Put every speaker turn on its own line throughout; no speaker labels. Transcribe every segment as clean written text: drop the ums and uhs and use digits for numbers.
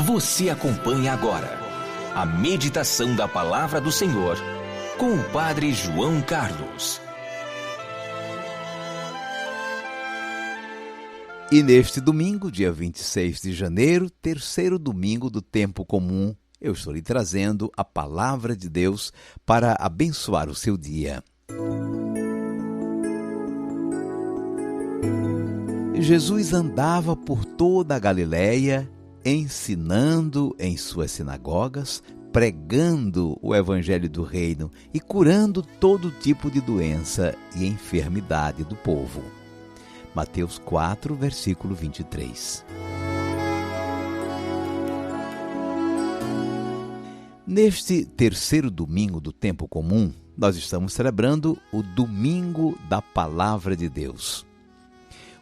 Você acompanha agora a meditação da Palavra do Senhor com o Padre João Carlos.
E neste domingo, dia 26 de janeiro, terceiro domingo do tempo comum, eu estou lhe trazendo a Palavra de Deus para abençoar o seu dia. Jesus andava por toda a Galileia, ensinando em suas sinagogas, pregando o Evangelho do Reino e curando todo tipo de doença e enfermidade do povo. Mateus 4, versículo 23. Neste terceiro domingo do tempo comum, nós estamos celebrando o Domingo da Palavra de Deus.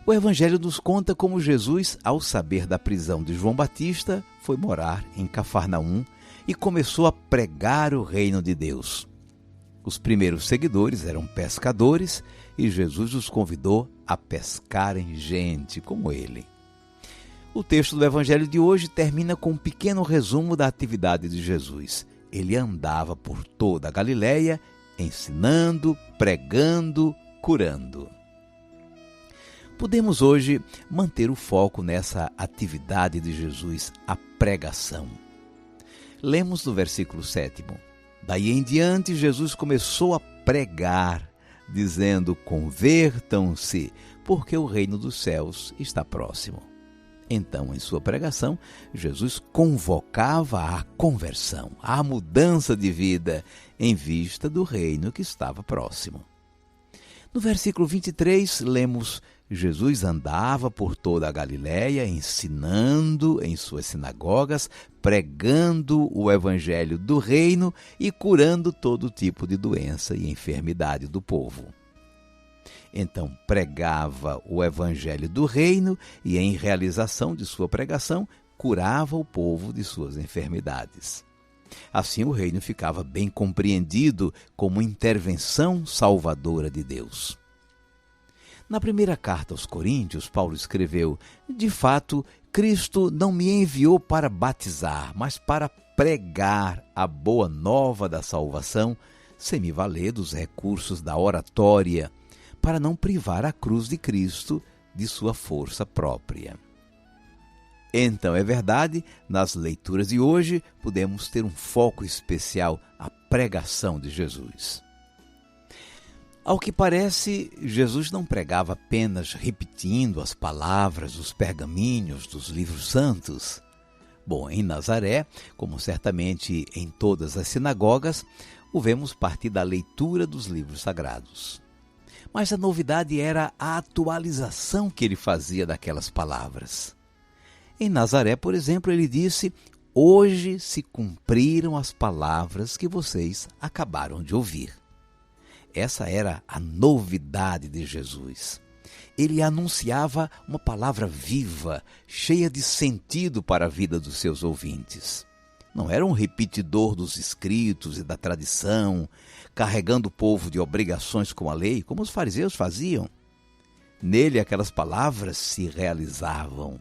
O Evangelho nos conta como Jesus, ao saber da prisão de João Batista, foi morar em Cafarnaum e começou a pregar o reino de Deus. Os primeiros seguidores eram pescadores e Jesus os convidou a pescarem gente como ele. O texto do Evangelho de hoje termina com um pequeno resumo da atividade de Jesus. Ele andava por toda a Galileia, ensinando, pregando, curando. Podemos hoje manter o foco nessa atividade de Jesus, a pregação. Lemos no versículo 7. Daí em diante, Jesus começou a pregar, dizendo: convertam-se, porque o reino dos céus está próximo. Então, em sua pregação, Jesus convocava à conversão, à mudança de vida, em vista do reino que estava próximo. No versículo 23, lemos: Jesus andava por toda a Galileia, ensinando em suas sinagogas, pregando o Evangelho do Reino e curando todo tipo de doença e enfermidade do povo. Então, pregava o Evangelho do Reino e, em realização de sua pregação, curava o povo de suas enfermidades. Assim, o reino ficava bem compreendido como intervenção salvadora de Deus. Na primeira carta aos Coríntios, Paulo escreveu: de fato, Cristo não me enviou para batizar, mas para pregar a boa nova da salvação, sem me valer dos recursos da oratória, para não privar a cruz de Cristo de sua força própria. Então, é verdade, nas leituras de hoje, podemos ter um foco especial, a pregação de Jesus. Ao que parece, Jesus não pregava apenas repetindo as palavras dos pergaminhos dos livros santos. Bom, em Nazaré, como certamente em todas as sinagogas, o vemos partir da leitura dos livros sagrados. Mas a novidade era a atualização que ele fazia daquelas palavras. Em Nazaré, por exemplo, ele disse: hoje se cumpriram as palavras que vocês acabaram de ouvir. Essa era a novidade de Jesus. Ele anunciava uma palavra viva, cheia de sentido para a vida dos seus ouvintes. Não era um repetidor dos escritos e da tradição, carregando o povo de obrigações com a lei, como os fariseus faziam. Nele, aquelas palavras se realizavam.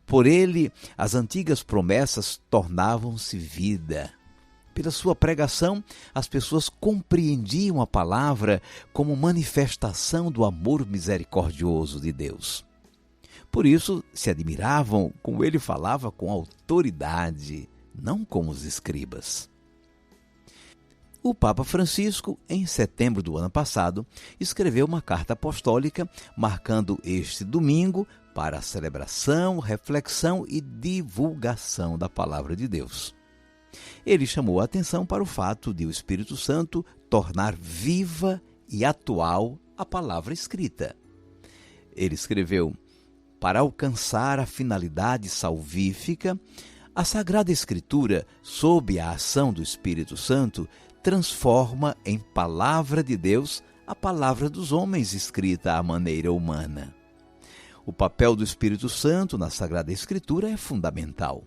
Por ele, as antigas promessas tornavam-se vida. Pela sua pregação, as pessoas compreendiam a palavra como manifestação do amor misericordioso de Deus. Por isso, se admiravam como ele falava com autoridade, não como os escribas. O Papa Francisco, em setembro do ano passado, escreveu uma carta apostólica marcando este domingo para a celebração, reflexão e divulgação da Palavra de Deus. Ele chamou a atenção para o fato de o Espírito Santo tornar viva e atual a palavra escrita. Ele escreveu: para alcançar a finalidade salvífica, a Sagrada Escritura, sob a ação do Espírito Santo, transforma em palavra de Deus a palavra dos homens escrita à maneira humana. O papel do Espírito Santo na Sagrada Escritura é fundamental.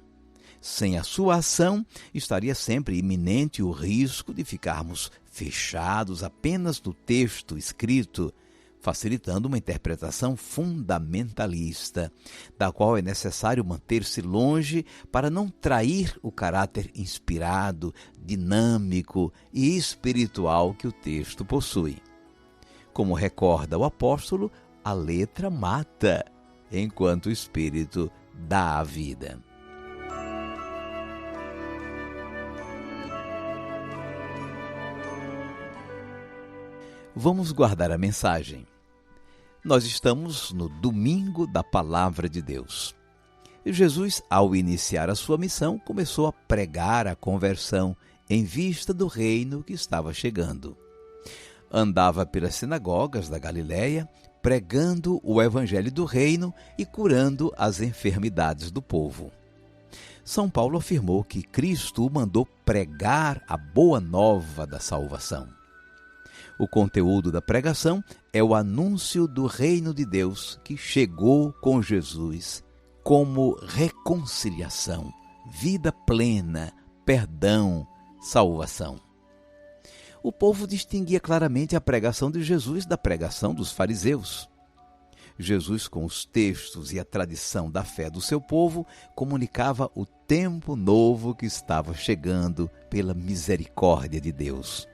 Sem a sua ação, estaria sempre iminente o risco de ficarmos fechados apenas no texto escrito, facilitando uma interpretação fundamentalista, da qual é necessário manter-se longe para não trair o caráter inspirado, dinâmico e espiritual que o texto possui. Como recorda o apóstolo, a letra mata, enquanto o espírito dá a vida. Vamos guardar a mensagem. Nós estamos no domingo da Palavra de Deus. Jesus, ao iniciar a sua missão, começou a pregar a conversão em vista do reino que estava chegando. Andava pelas sinagogas da Galiléia, pregando o evangelho do reino e curando as enfermidades do povo. São Paulo afirmou que Cristo o mandou pregar a boa nova da salvação. O conteúdo da pregação é o anúncio do reino de Deus que chegou com Jesus como reconciliação, vida plena, perdão, salvação. O povo distinguia claramente a pregação de Jesus da pregação dos fariseus. Jesus, com os textos e a tradição da fé do seu povo, comunicava o tempo novo que estava chegando pela misericórdia de Deus.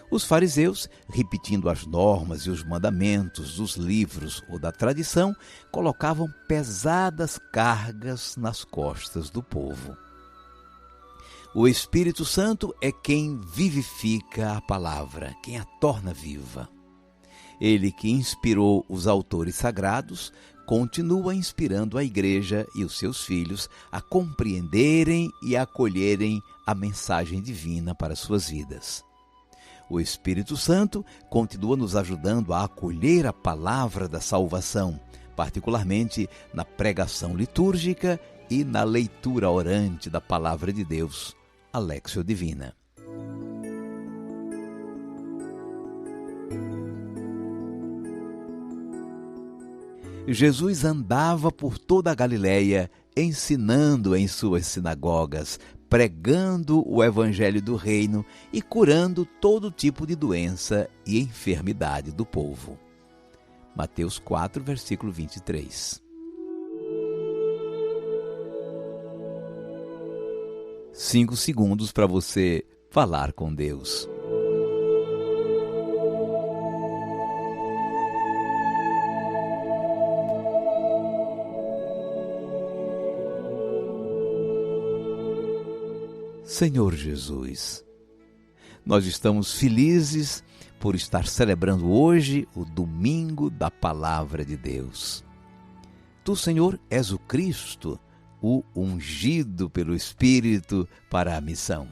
Os fariseus, repetindo as normas e os mandamentos dos livros ou da tradição, colocavam pesadas cargas nas costas do povo. O Espírito Santo é quem vivifica a palavra, quem a torna viva. Ele que inspirou os autores sagrados, continua inspirando a igreja e os seus filhos a compreenderem e a acolherem a mensagem divina para suas vidas. O Espírito Santo continua nos ajudando a acolher a palavra da salvação, particularmente na pregação litúrgica e na leitura orante da palavra de Deus, a Léxio Divina. Jesus andava por toda a Galiléia, ensinando em suas sinagogas, pregando o evangelho do reino e curando todo tipo de doença e enfermidade do povo. Mateus 4, versículo 23. Cinco segundos para você falar com Deus. Senhor Jesus, nós estamos felizes por estar celebrando hoje o domingo da Palavra de Deus. Tu, Senhor, és o Cristo, o ungido pelo Espírito para a missão.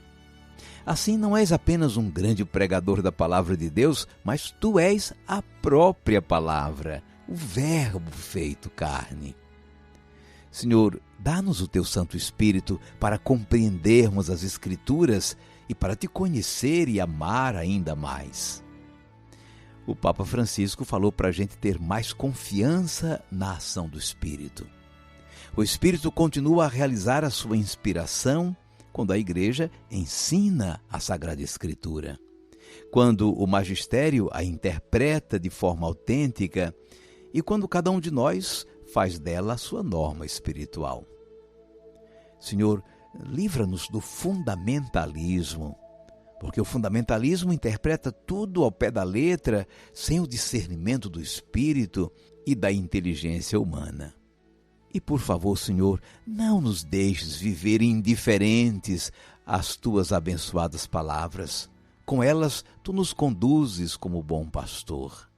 Assim, não és apenas um grande pregador da Palavra de Deus, mas tu és a própria Palavra, o Verbo feito carne. Senhor, dá-nos o Teu Santo Espírito para compreendermos as Escrituras e para Te conhecer e amar ainda mais. O Papa Francisco falou para a gente ter mais confiança na ação do Espírito. O Espírito continua a realizar a sua inspiração quando a Igreja ensina a Sagrada Escritura. Quando o magistério a interpreta de forma autêntica e quando cada um de nós faz dela a sua norma espiritual. Senhor, livra-nos do fundamentalismo, porque o fundamentalismo interpreta tudo ao pé da letra, sem o discernimento do espírito e da inteligência humana. E por favor, Senhor, não nos deixes viver indiferentes às Tuas abençoadas palavras. Com elas, Tu nos conduzes como bom pastor.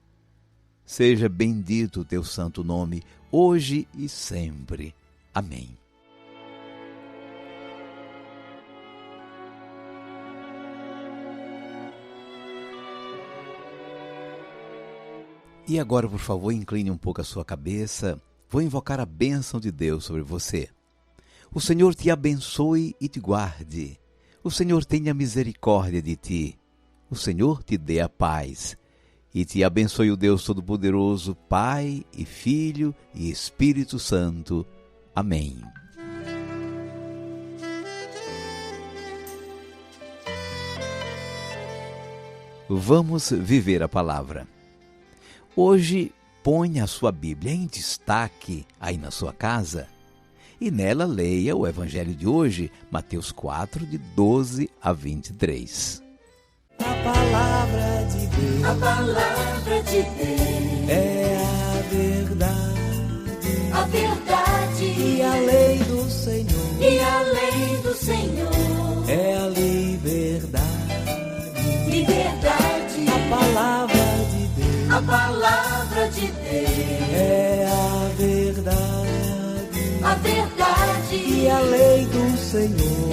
Seja bendito o Teu santo nome, hoje e sempre. Amém. E agora, por favor, incline um pouco a sua cabeça. Vou invocar a bênção de Deus sobre você. O Senhor te abençoe e te guarde. O Senhor tenha misericórdia de ti. O Senhor te dê a paz. E te abençoe o Deus Todo-Poderoso, Pai e Filho e Espírito Santo. Amém. Vamos viver a palavra. Hoje, ponha a sua Bíblia em destaque aí na sua casa e nela leia o Evangelho de hoje, Mateus 4, de 12 a 23.
A palavra de Deus, é a verdade, e a lei do Senhor, é a liberdade. A palavra de Deus, é a verdade, e a lei do Senhor,